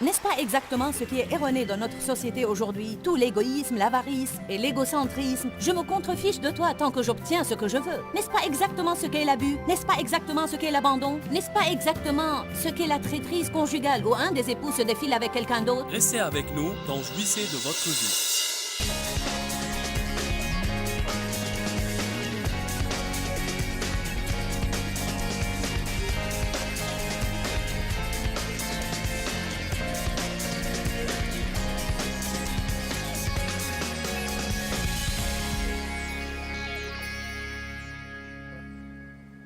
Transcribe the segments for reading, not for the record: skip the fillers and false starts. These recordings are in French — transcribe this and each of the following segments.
N'est-ce pas exactement ce qui est erroné dans notre société aujourd'hui? Tout l'égoïsme, l'avarice et l'égocentrisme. Je me contrefiche de toi tant que j'obtiens ce que je veux. N'est-ce pas exactement ce qu'est l'abus? N'est-ce pas exactement ce qu'est l'abandon? N'est-ce pas exactement ce qu'est la traîtrise conjugale où un des époux se défile avec quelqu'un d'autre? Restez avec nous dans Jouissez de votre vie.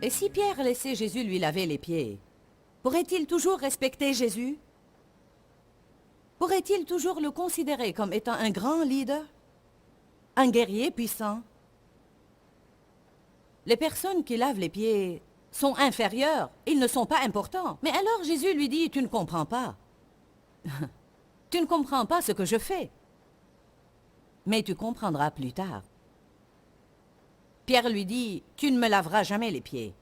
Et si Pierre laissait Jésus lui laver les pieds, pourrait-il toujours respecter Jésus? Pourrait-il toujours le considérer comme étant un grand leader? Un guerrier puissant? Les personnes qui lavent les pieds sont inférieures, ils ne sont pas importants. Mais alors Jésus lui dit, tu ne comprends pas. Tu ne comprends pas ce que je fais. Mais tu comprendras plus tard. Pierre lui dit, tu ne me laveras jamais les pieds.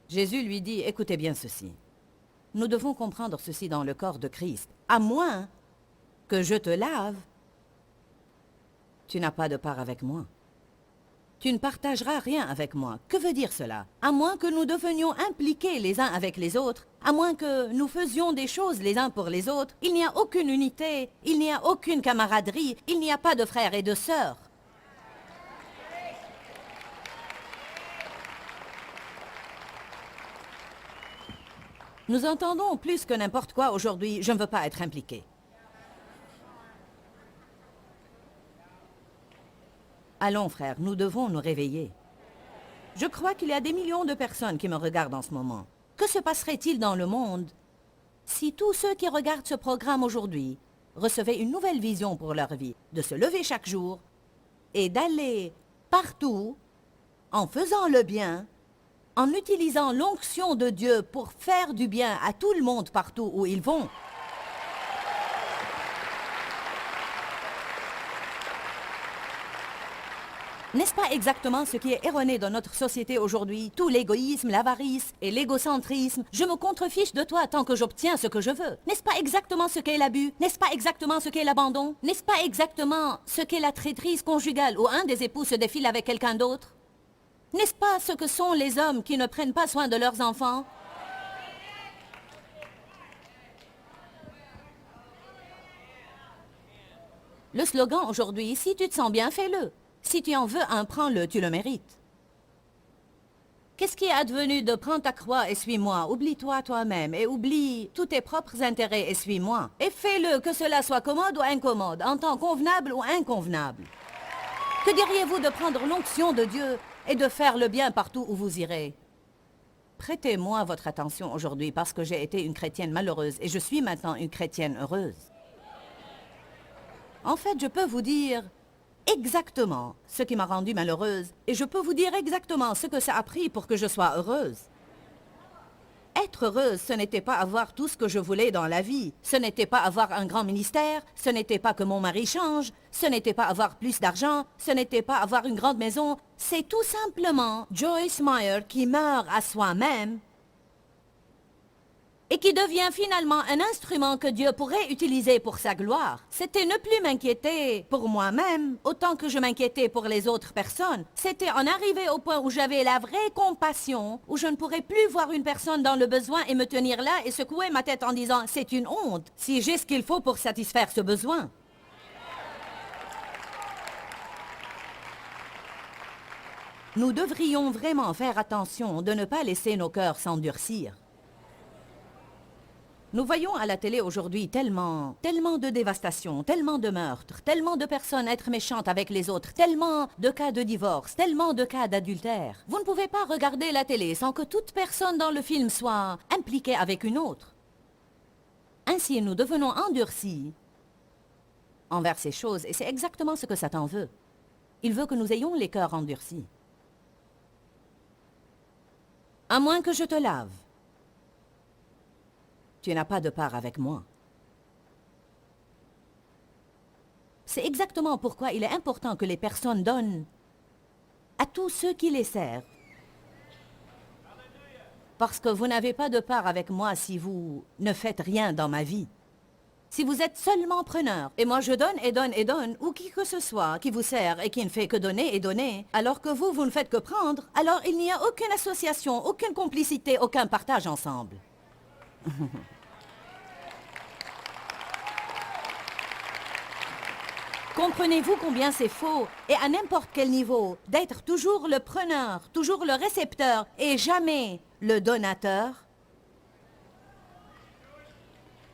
Jésus lui dit, écoutez bien ceci. Nous devons comprendre ceci dans le corps de Christ. À moins que je te lave, tu n'as pas de part avec moi. Tu ne partageras rien avec moi. Que veut dire cela? À moins que nous devenions impliqués les uns avec les autres, à moins que nous faisions des choses les uns pour les autres, il n'y a aucune unité, il n'y a aucune camaraderie, il n'y a pas de frères et de sœurs. Nous entendons plus que n'importe quoi aujourd'hui, je ne veux pas être impliqué. Allons, frères, nous devons nous réveiller. Je crois qu'il y a des millions de personnes qui me regardent en ce moment. Que se passerait-il dans le monde si tous ceux qui regardent ce programme aujourd'hui recevaient une nouvelle vision pour leur vie, de se lever chaque jour et d'aller partout en faisant le bien, en utilisant l'onction de Dieu pour faire du bien à tout le monde partout où ils vont? N'est-ce pas exactement ce qui est erroné dans notre société aujourd'hui? Tout l'égoïsme, l'avarice et l'égocentrisme. Je me contrefiche de toi tant que j'obtiens ce que je veux. N'est-ce pas exactement ce qu'est l'abus? N'est-ce pas exactement ce qu'est l'abandon? N'est-ce pas exactement ce qu'est la traîtrise conjugale où un des époux se défile avec quelqu'un d'autre? N'est-ce pas ce que sont les hommes qui ne prennent pas soin de leurs enfants? Le slogan aujourd'hui, si tu te sens bien, fais-le. Si tu en veux un, prends-le, tu le mérites. Qu'est-ce qui est advenu de prends ta croix et suis-moi? Oublie-toi toi-même et oublie tous tes propres intérêts et suis-moi. Et fais-le, que cela soit commode ou incommode, en temps convenable ou inconvenable. Que diriez-vous de prendre l'onction de Dieu et de faire le bien partout où vous irez? Prêtez-moi votre attention aujourd'hui parce que j'ai été une chrétienne malheureuse et je suis maintenant une chrétienne heureuse. En fait, je peux vous dire exactement ce qui m'a rendue malheureuse et je peux vous dire exactement ce que ça a pris pour que je sois heureuse. Être heureuse, ce n'était pas avoir tout ce que je voulais dans la vie. Ce n'était pas avoir un grand ministère, ce n'était pas que mon mari change, ce n'était pas avoir plus d'argent, ce n'était pas avoir une grande maison. C'est tout simplement Joyce Meyer qui meurt à soi-même et qui devient finalement un instrument que Dieu pourrait utiliser pour sa gloire. C'était ne plus m'inquiéter pour moi-même autant que je m'inquiétais pour les autres personnes. C'était en arriver au point où j'avais la vraie compassion, où je ne pourrais plus voir une personne dans le besoin et me tenir là et secouer ma tête en disant « c'est une honte si j'ai ce qu'il faut pour satisfaire ce besoin ». Nous devrions vraiment faire attention de ne pas laisser nos cœurs s'endurcir. Nous voyons à la télé aujourd'hui tellement de dévastation, tellement de meurtres, tellement de personnes être méchantes avec les autres, tellement de cas de divorce, tellement de cas d'adultère. Vous ne pouvez pas regarder la télé sans que toute personne dans le film soit impliquée avec une autre. Ainsi, nous devenons endurcis envers ces choses, et c'est exactement ce que Satan veut. Il veut que nous ayons les cœurs endurcis. À moins que je te lave, tu n'as pas de part avec moi. C'est exactement pourquoi il est important que les personnes donnent à tous ceux qui les servent. Parce que vous n'avez pas de part avec moi si vous ne faites rien dans ma vie. Si vous êtes seulement preneur, et moi je donne et donne et donne, ou qui que ce soit qui vous sert et qui ne fait que donner et donner, alors que vous ne faites que prendre, alors il n'y a aucune association, aucune complicité, aucun partage ensemble. Comprenez-vous combien c'est faux, et à n'importe quel niveau, d'être toujours le preneur, toujours le récepteur, et jamais le donateur?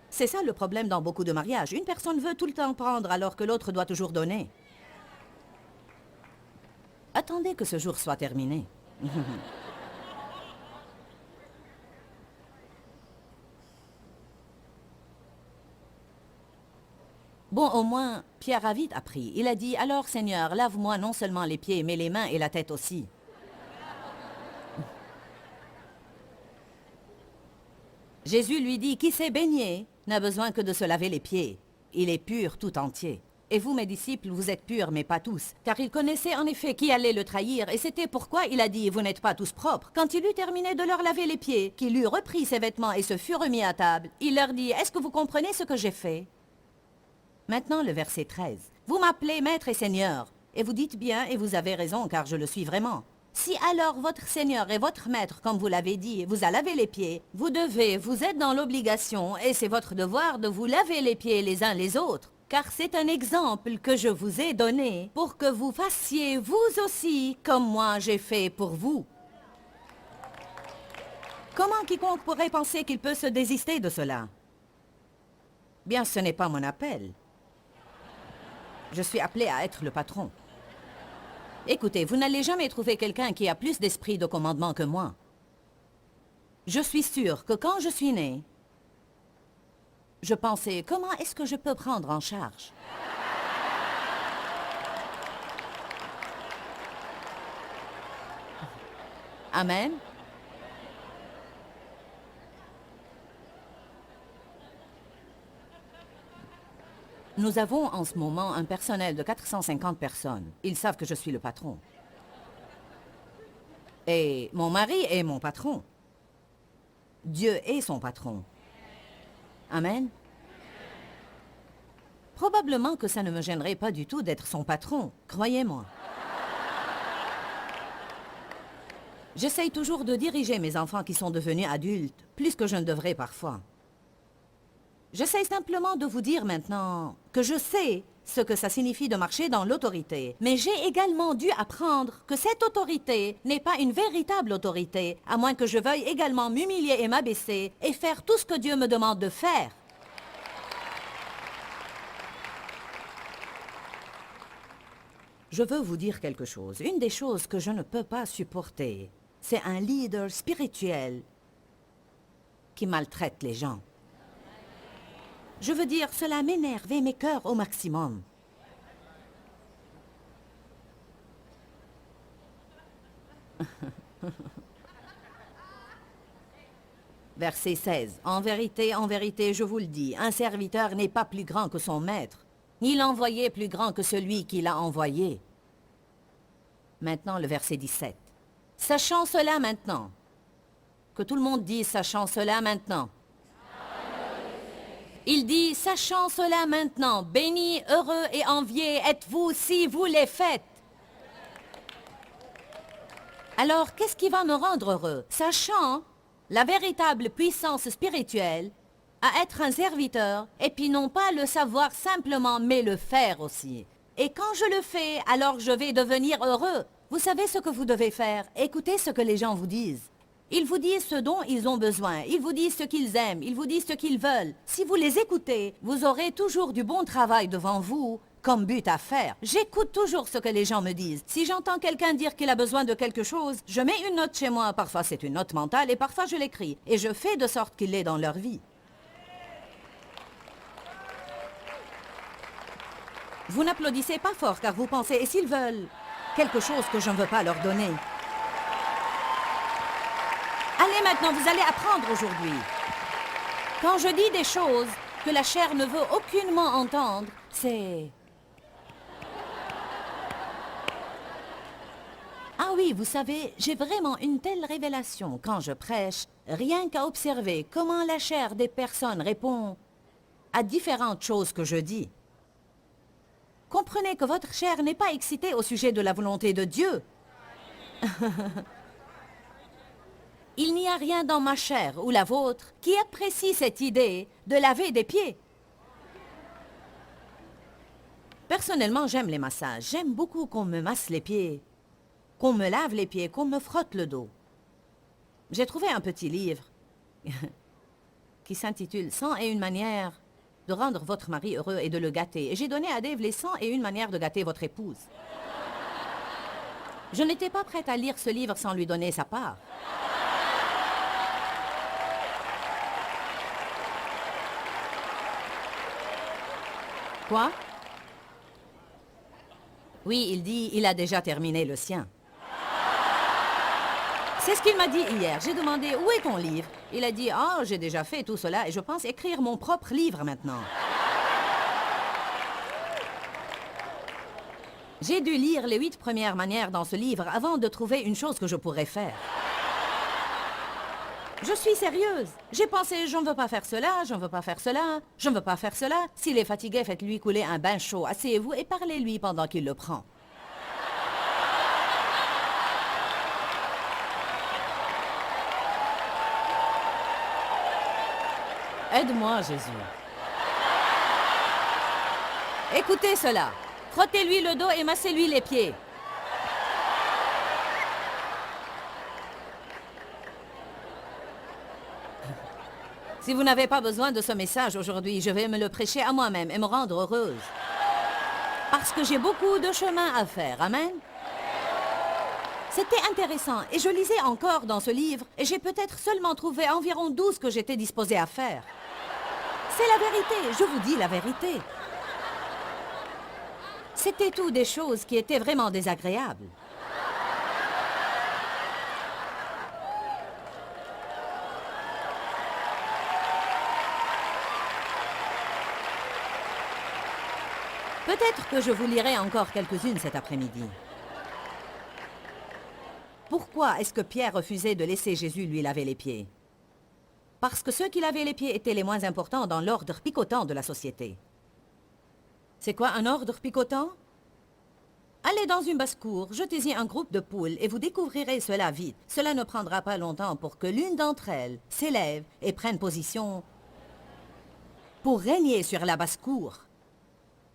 C'est ça le problème dans beaucoup de mariages. Une personne veut tout le temps prendre alors que l'autre doit toujours donner. Attendez que ce jour soit terminé. Bon, au moins, Pierre a vite appris. Il a dit, alors Seigneur, lave-moi non seulement les pieds, mais les mains et la tête aussi. Jésus lui dit, qui s'est baigné n'a besoin que de se laver les pieds. Il est pur tout entier. Et vous, mes disciples, vous êtes purs, mais pas tous. Car il connaissait en effet qui allait le trahir, et c'était pourquoi il a dit, vous n'êtes pas tous propres. Quand il eut terminé de leur laver les pieds, qu'il eut repris ses vêtements et se fut remis à table, il leur dit, est-ce que vous comprenez ce que j'ai fait? Maintenant, le verset 13. Vous m'appelez Maître et Seigneur, et vous dites bien, et vous avez raison, car je le suis vraiment. Si alors votre Seigneur et votre Maître, comme vous l'avez dit, vous a lavé les pieds, vous êtes dans l'obligation, et c'est votre devoir de vous laver les pieds les uns les autres, car c'est un exemple que je vous ai donné pour que vous fassiez vous aussi comme moi j'ai fait pour vous. Comment quiconque pourrait penser qu'il peut se désister de cela? Bien, ce n'est pas mon appel. Je suis appelé à être le patron. Écoutez, vous n'allez jamais trouver quelqu'un qui a plus d'esprit de commandement que moi. Je suis sûre que quand je suis née, je pensais, comment est-ce que je peux prendre en charge? Amen. Nous avons en ce moment un personnel de 450 personnes. Ils savent que je suis le patron. Et mon mari est mon patron. Dieu est son patron. Amen. Probablement que ça ne me gênerait pas du tout d'être son patron, croyez-moi. J'essaye toujours de diriger mes enfants qui sont devenus adultes, plus que je ne devrais parfois. J'essaie simplement de vous dire maintenant que je sais ce que ça signifie de marcher dans l'autorité. Mais j'ai également dû apprendre que cette autorité n'est pas une véritable autorité, à moins que je veuille également m'humilier et m'abaisser et faire tout ce que Dieu me demande de faire. Je veux vous dire quelque chose. Une des choses que je ne peux pas supporter, c'est un leader spirituel qui maltraite les gens. Je veux dire, cela m'énerve et m'écoeure au maximum. Verset 16. En vérité, je vous le dis, un serviteur n'est pas plus grand que son maître, ni l'envoyé plus grand que celui qui l'a envoyé. Maintenant, le verset 17. Sachant cela maintenant, que tout le monde dise sachant cela maintenant. Il dit, sachant cela maintenant, bénis, heureux et enviés êtes-vous si vous les faites. Alors, qu'est-ce qui va me rendre heureux? Sachant la véritable puissance spirituelle à être un serviteur, et puis non pas le savoir simplement, mais le faire aussi. Et quand je le fais, alors je vais devenir heureux. Vous savez ce que vous devez faire? Écoutez ce que les gens vous disent. Ils vous disent ce dont ils ont besoin, ils vous disent ce qu'ils aiment, ils vous disent ce qu'ils veulent. Si vous les écoutez, vous aurez toujours du bon travail devant vous comme but à faire. J'écoute toujours ce que les gens me disent. Si j'entends quelqu'un dire qu'il a besoin de quelque chose, je mets une note chez moi. Parfois c'est une note mentale et parfois je l'écris. Et je fais de sorte qu'il l'ait dans leur vie. Vous n'applaudissez pas fort car vous pensez, et s'ils veulent quelque chose que je ne veux pas leur donner? Allez maintenant, vous allez apprendre aujourd'hui. Quand je dis des choses que la chair ne veut aucunement entendre, c'est... Ah oui, vous savez, j'ai vraiment une telle révélation quand je prêche rien qu'à observer comment la chair des personnes répond à différentes choses que je dis. Comprenez que votre chair n'est pas excitée au sujet de la volonté de Dieu. Il n'y a rien dans ma chair ou la vôtre qui apprécie cette idée de laver des pieds. Personnellement, j'aime les massages. J'aime beaucoup qu'on me masse les pieds, qu'on me lave les pieds, qu'on me frotte le dos. J'ai trouvé un petit livre qui s'intitule « 101 manières de rendre votre mari heureux et de le gâter ». Et j'ai donné à Dave les 101 manières de gâter votre épouse. Je n'étais pas prête à lire ce livre sans lui donner sa part. Quoi? Oui, il dit, il a déjà terminé le sien. C'est ce qu'il m'a dit hier. J'ai demandé, où est ton livre? Il a dit, oh, j'ai déjà fait tout cela et je pense écrire mon propre livre maintenant. J'ai dû lire les 8 premières manières dans ce livre avant de trouver une chose que je pourrais faire. Je suis sérieuse. J'ai pensé, je ne veux pas faire cela, je ne veux pas faire cela, je ne veux pas faire cela. S'il est fatigué, faites-lui couler un bain chaud. Asseyez-vous et parlez-lui pendant qu'il le prend. Aide-moi, Jésus. Écoutez cela. Frottez-lui le dos et massez-lui les pieds. Si vous n'avez pas besoin de ce message aujourd'hui, je vais me le prêcher à moi-même et me rendre heureuse. Parce que j'ai beaucoup de chemin à faire. Amen. C'était intéressant et je lisais encore dans ce livre et j'ai peut-être seulement trouvé environ 12 que j'étais disposée à faire. C'est la vérité, je vous dis la vérité. C'était tout des choses qui étaient vraiment désagréables. Peut-être que je vous lirai encore quelques-unes cet après-midi. Pourquoi est-ce que Pierre refusait de laisser Jésus lui laver les pieds? Parce que ceux qui lavaient les pieds étaient les moins importants dans l'ordre picotant de la société. C'est quoi un ordre picotant? Allez dans une basse-cour, jetez-y un groupe de poules et vous découvrirez cela vite. Cela ne prendra pas longtemps pour que l'une d'entre elles s'élève et prenne position pour régner sur la basse-cour.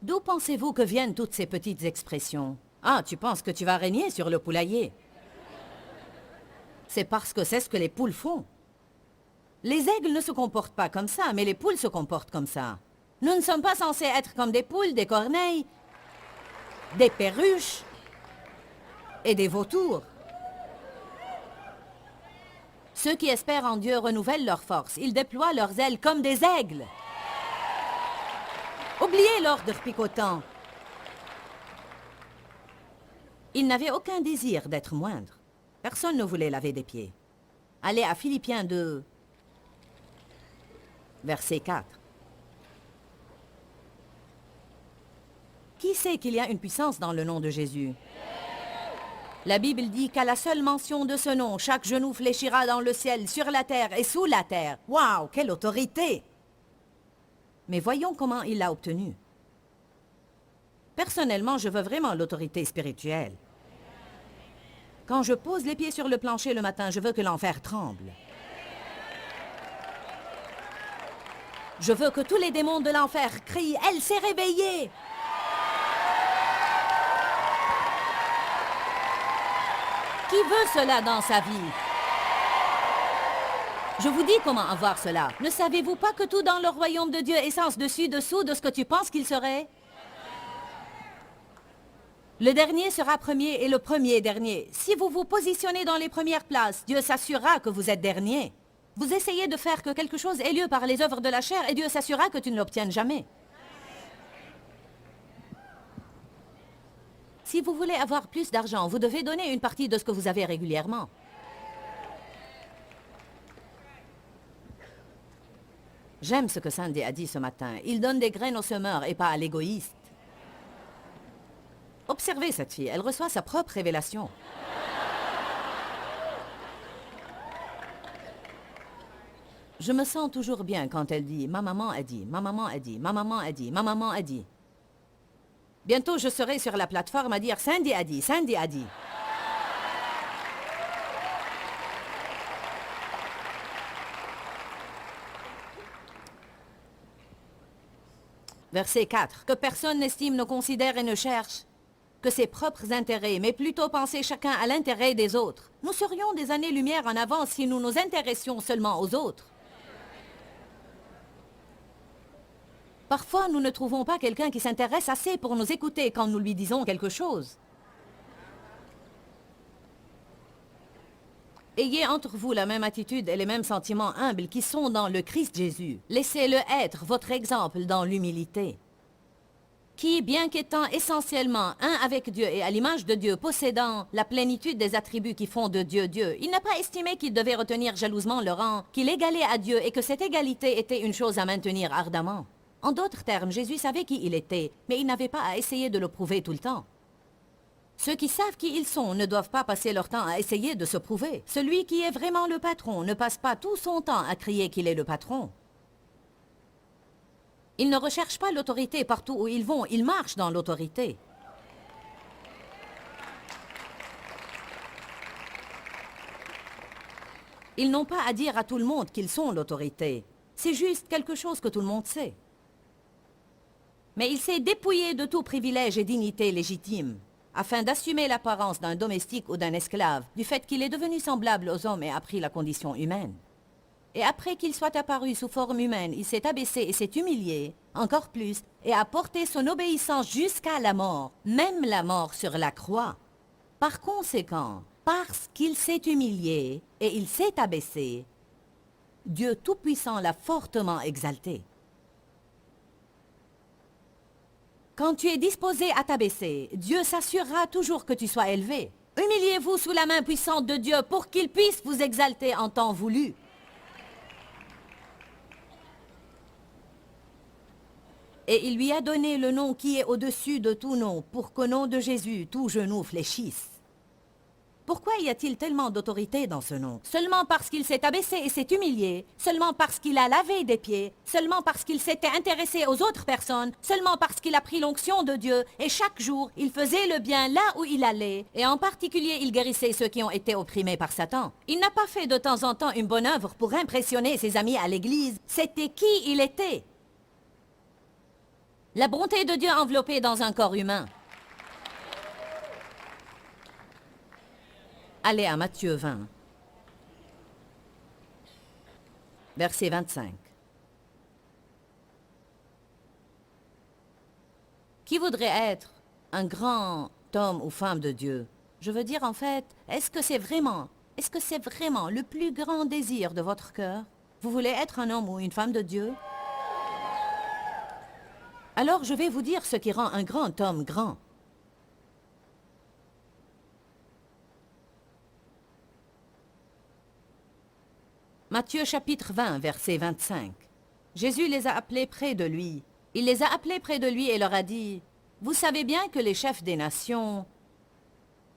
D'où pensez-vous que viennent toutes ces petites expressions? Ah, tu penses que tu vas régner sur le poulailler? C'est parce que c'est ce que les poules font. Les aigles ne se comportent pas comme ça, mais les poules se comportent comme ça. Nous ne sommes pas censés être comme des poules, des corneilles, des perruches et des vautours. Ceux qui espèrent en Dieu renouvellent leurs forces. Ils déploient leurs ailes comme des aigles. Oubliez l'ordre picotant. Ils n'avaient aucun désir d'être moindres. Personne ne voulait laver des pieds. Allez à Philippiens 2, verset 4. Qui sait qu'il y a une puissance dans le nom de Jésus? La Bible dit qu'à la seule mention de ce nom, chaque genou fléchira dans le ciel, sur la terre et sous la terre. Waouh, quelle autorité! Mais voyons comment il l'a obtenue. Personnellement, je veux vraiment l'autorité spirituelle. Quand je pose les pieds sur le plancher le matin, je veux que l'enfer tremble. Je veux que tous les démons de l'enfer crient « Elle s'est réveillée !» Qui veut cela dans sa vie? Je vous dis comment avoir cela. Ne savez-vous pas que tout dans le royaume de Dieu est sens dessus, dessous de ce que tu penses qu'il serait? Le dernier sera premier et le premier dernier. Si vous vous positionnez dans les premières places, Dieu s'assurera que vous êtes dernier. Vous essayez de faire que quelque chose ait lieu par les œuvres de la chair et Dieu s'assurera que tu ne l'obtiennes jamais. Si vous voulez avoir plus d'argent, vous devez donner une partie de ce que vous avez régulièrement. J'aime ce que Sandy a dit ce matin. Il donne des graines au semeur et pas à l'égoïste. Observez cette fille, elle reçoit sa propre révélation. Je me sens toujours bien quand elle dit « Ma maman a dit, ma maman a dit, ma maman a dit, ma maman a dit ». Bientôt, je serai sur la plateforme à dire « Sandy a dit, Sandy a dit ». Verset 4. Que personne n'estime, ne considère et ne cherche que ses propres intérêts, mais plutôt penser chacun à l'intérêt des autres. Nous serions des années-lumière en avance si nous nous intéressions seulement aux autres. Parfois, nous ne trouvons pas quelqu'un qui s'intéresse assez pour nous écouter quand nous lui disons quelque chose. Ayez entre vous la même attitude et les mêmes sentiments humbles qui sont dans le Christ Jésus. Laissez-le être votre exemple dans l'humilité. Qui, bien qu'étant essentiellement un avec Dieu et à l'image de Dieu, possédant la plénitude des attributs qui font de Dieu Dieu, il n'a pas estimé qu'il devait retenir jalousement le rang, qu'il égalait à Dieu et que cette égalité était une chose à maintenir ardemment. En d'autres termes, Jésus savait qui il était, mais il n'avait pas à essayer de le prouver tout le temps. Ceux qui savent qui ils sont ne doivent pas passer leur temps à essayer de se prouver. Celui qui est vraiment le patron ne passe pas tout son temps à crier qu'il est le patron. Ils ne recherchent pas l'autorité partout où ils vont, ils marchent dans l'autorité. Ils n'ont pas à dire à tout le monde qu'ils sont l'autorité. C'est juste quelque chose que tout le monde sait. Mais il s'est dépouillé de tout privilège et dignité légitime, afin d'assumer l'apparence d'un domestique ou d'un esclave, du fait qu'il est devenu semblable aux hommes et a pris la condition humaine. Et après qu'il soit apparu sous forme humaine, il s'est abaissé et s'est humilié, encore plus, et a porté son obéissance jusqu'à la mort, même la mort sur la croix. Par conséquent, parce qu'il s'est humilié et il s'est abaissé, Dieu Tout-Puissant l'a fortement exalté. Quand tu es disposé à t'abaisser, Dieu s'assurera toujours que tu sois élevé. Humiliez-vous sous la main puissante de Dieu pour qu'il puisse vous exalter en temps voulu. Et il lui a donné le nom qui est au-dessus de tout nom, pour qu'au nom de Jésus, tout genou fléchisse. Pourquoi y a-t-il tellement d'autorité dans ce nom? Seulement parce qu'il s'est abaissé et s'est humilié, seulement parce qu'il a lavé des pieds, seulement parce qu'il s'était intéressé aux autres personnes, seulement parce qu'il a pris l'onction de Dieu, et chaque jour, il faisait le bien là où il allait, et en particulier, il guérissait ceux qui ont été opprimés par Satan. Il n'a pas fait de temps en temps une bonne œuvre pour impressionner ses amis à l'église, c'était qui il était. La bonté de Dieu enveloppée dans un corps humain. Allez à Matthieu 20, verset 25. Qui voudrait être un grand homme ou femme de Dieu? Je veux dire en fait, est-ce que c'est vraiment le plus grand désir de votre cœur? Vous voulez être un homme ou une femme de Dieu? Alors je vais vous dire ce qui rend un grand homme grand. Matthieu chapitre 20, verset 25. Jésus les a appelés près de lui. Il les a appelés près de lui et leur a dit, « Vous savez bien que les chefs des nations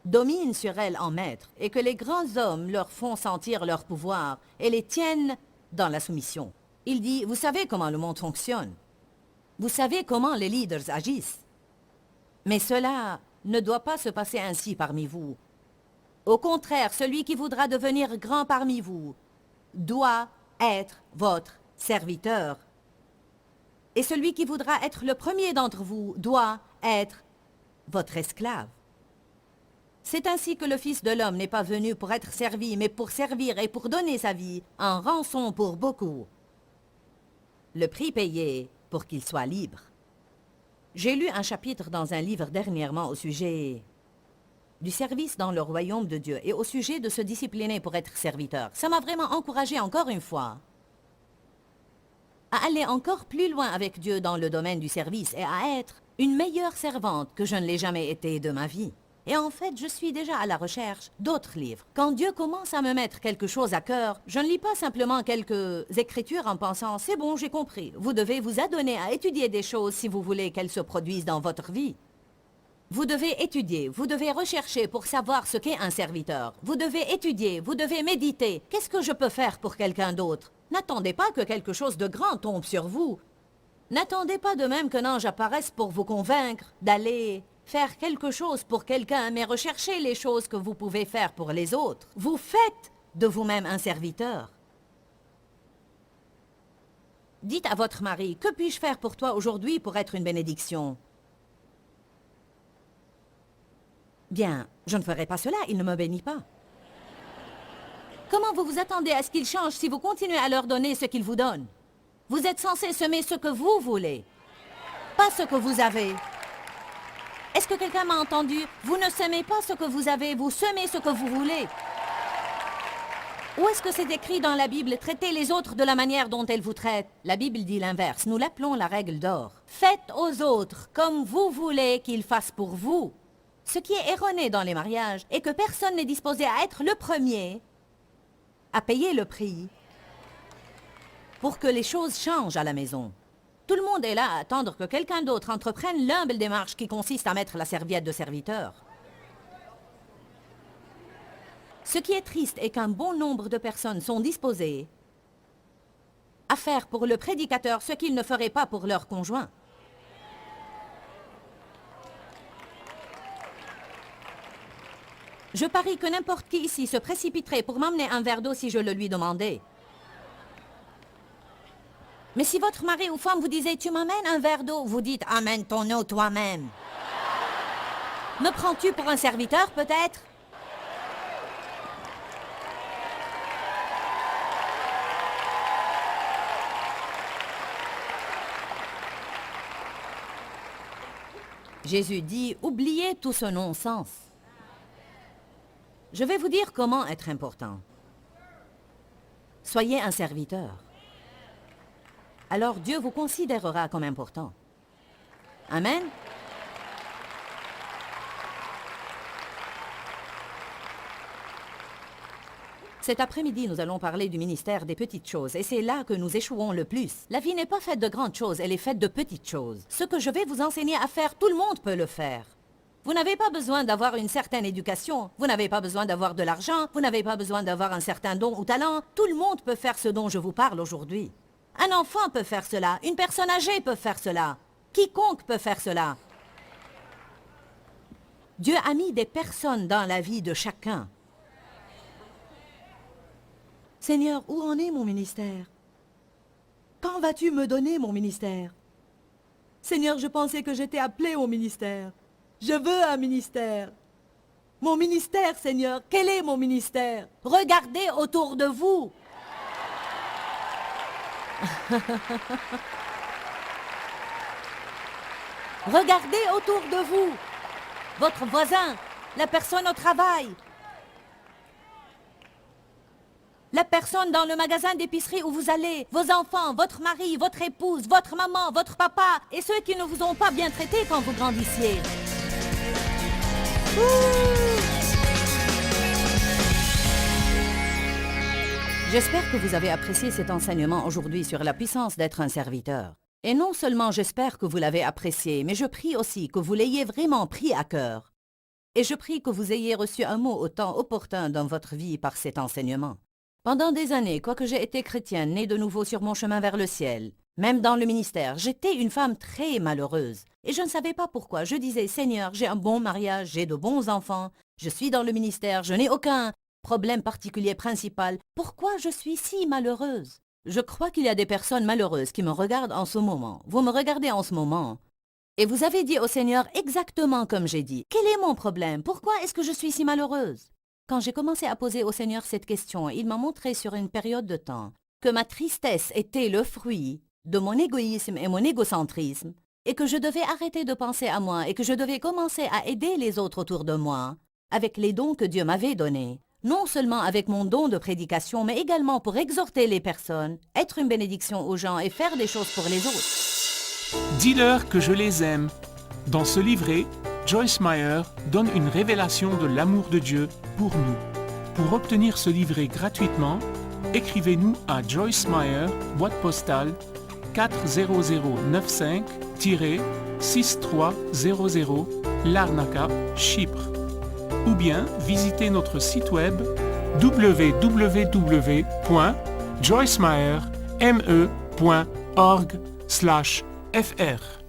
dominent sur elles en maître et que les grands hommes leur font sentir leur pouvoir et les tiennent dans la soumission. » Il dit, « Vous savez comment le monde fonctionne. Vous savez comment les leaders agissent. Mais cela ne doit pas se passer ainsi parmi vous. Au contraire, celui qui voudra devenir grand parmi vous doit être votre serviteur. Et celui qui voudra être le premier d'entre vous doit être votre esclave. C'est ainsi que le Fils de l'homme n'est pas venu pour être servi, mais pour servir et pour donner sa vie en rançon pour beaucoup. Le prix payé pour qu'il soit libre. J'ai lu un chapitre dans un livre dernièrement au sujet du service dans le royaume de Dieu et au sujet de se discipliner pour être serviteur. Ça m'a vraiment encouragé encore une fois à aller encore plus loin avec Dieu dans le domaine du service et à être une meilleure servante que je ne l'ai jamais été de ma vie. Et en fait, je suis déjà à la recherche d'autres livres. Quand Dieu commence à me mettre quelque chose à cœur, je ne lis pas simplement quelques écritures en pensant « c'est bon, j'ai compris ». Vous devez vous adonner à étudier des choses si vous voulez qu'elles se produisent dans votre vie. Vous devez étudier, vous devez rechercher pour savoir ce qu'est un serviteur. Vous devez étudier, vous devez méditer. Qu'est-ce que je peux faire pour quelqu'un d'autre? N'attendez pas que quelque chose de grand tombe sur vous. N'attendez pas de même qu'un ange apparaisse pour vous convaincre d'aller faire quelque chose pour quelqu'un, mais recherchez les choses que vous pouvez faire pour les autres. Vous faites de vous-même un serviteur. Dites à votre mari, que puis-je faire pour toi aujourd'hui pour être une bénédiction? Bien, je ne ferai pas cela, il ne me bénit pas. Comment vous vous attendez à ce qu'il change si vous continuez à leur donner ce qu'il vous donne? Vous êtes censé semer ce que vous voulez, pas ce que vous avez. Est-ce que quelqu'un m'a entendu? Vous ne semez pas ce que vous avez, vous semez ce que vous voulez. Où est-ce que c'est écrit dans la Bible? Traitez les autres de la manière dont elles vous traitent. La Bible dit l'inverse, nous l'appelons la règle d'or. Faites aux autres comme vous voulez qu'ils fassent pour vous. Ce qui est erroné dans les mariages est que personne n'est disposé à être le premier à payer le prix pour que les choses changent à la maison. Tout le monde est là à attendre que quelqu'un d'autre entreprenne l'humble démarche qui consiste à mettre la serviette de serviteur. Ce qui est triste est qu'un bon nombre de personnes sont disposées à faire pour le prédicateur ce qu'ils ne feraient pas pour leur conjoint. Je parie que n'importe qui ici se précipiterait pour m'emmener un verre d'eau si je le lui demandais. Mais si votre mari ou femme vous disait « Tu m'amènes un verre d'eau », vous dites « Amène ton eau toi-même ». Me prends-tu pour un serviteur peut-être? Jésus dit « Oubliez tout ce non-sens ». Je vais vous dire comment être important. Soyez un serviteur. Alors Dieu vous considérera comme important. Amen. Cet après-midi, nous allons parler du ministère des petites choses, et c'est là que nous échouons le plus. La vie n'est pas faite de grandes choses, elle est faite de petites choses. Ce que je vais vous enseigner à faire, tout le monde peut le faire. Vous n'avez pas besoin d'avoir une certaine éducation, vous n'avez pas besoin d'avoir de l'argent, vous n'avez pas besoin d'avoir un certain don ou talent. Tout le monde peut faire ce dont je vous parle aujourd'hui. Un enfant peut faire cela, une personne âgée peut faire cela, quiconque peut faire cela. Dieu a mis des personnes dans la vie de chacun. Seigneur, où en est mon ministère? Quand vas-tu me donner mon ministère? Seigneur, je pensais que j'étais appelé au ministère. Je veux un ministère. Mon ministère, Seigneur, quel est mon ministère? Regardez autour de vous. Regardez autour de vous. Votre voisin, la personne au travail, la personne dans le magasin d'épicerie où vous allez, vos enfants, votre mari, votre épouse, votre maman, votre papa et ceux qui ne vous ont pas bien traité quand vous grandissiez. J'espère que vous avez apprécié cet enseignement aujourd'hui sur la puissance d'être un serviteur. Et non seulement j'espère que vous l'avez apprécié, mais je prie aussi que vous l'ayez vraiment pris à cœur. Et je prie que vous ayez reçu un mot au temps opportun dans votre vie par cet enseignement. Pendant des années, quoique j'ai été chrétienne, née de nouveau sur mon chemin vers le ciel, même dans le ministère, j'étais une femme très malheureuse. Et je ne savais pas pourquoi. Je disais, Seigneur, j'ai un bon mariage, j'ai de bons enfants, je suis dans le ministère, je n'ai aucun problème particulier principal. Pourquoi je suis si malheureuse? Je crois qu'il y a des personnes malheureuses qui me regardent en ce moment. Vous me regardez en ce moment. Et vous avez dit au Seigneur exactement comme j'ai dit. Quel est mon problème? Pourquoi est-ce que je suis si malheureuse? Quand j'ai commencé à poser au Seigneur cette question, il m'a montré sur une période de temps que ma tristesse était le fruit de mon égoïsme et mon égocentrisme, et que je devais arrêter de penser à moi et que je devais commencer à aider les autres autour de moi avec les dons que Dieu m'avait donnés. Non seulement avec mon don de prédication, mais également pour exhorter les personnes, être une bénédiction aux gens et faire des choses pour les autres. Dis-leur que je les aime. Dans ce livret, Joyce Meyer donne une révélation de l'amour de Dieu pour nous. Pour obtenir ce livret gratuitement, écrivez-nous à Joyce Meyer, boîte postale 40095-6300, Larnaca, Chypre. Ou bien visitez notre site web www.larnaca.org. joycemeyer.me.org/fr.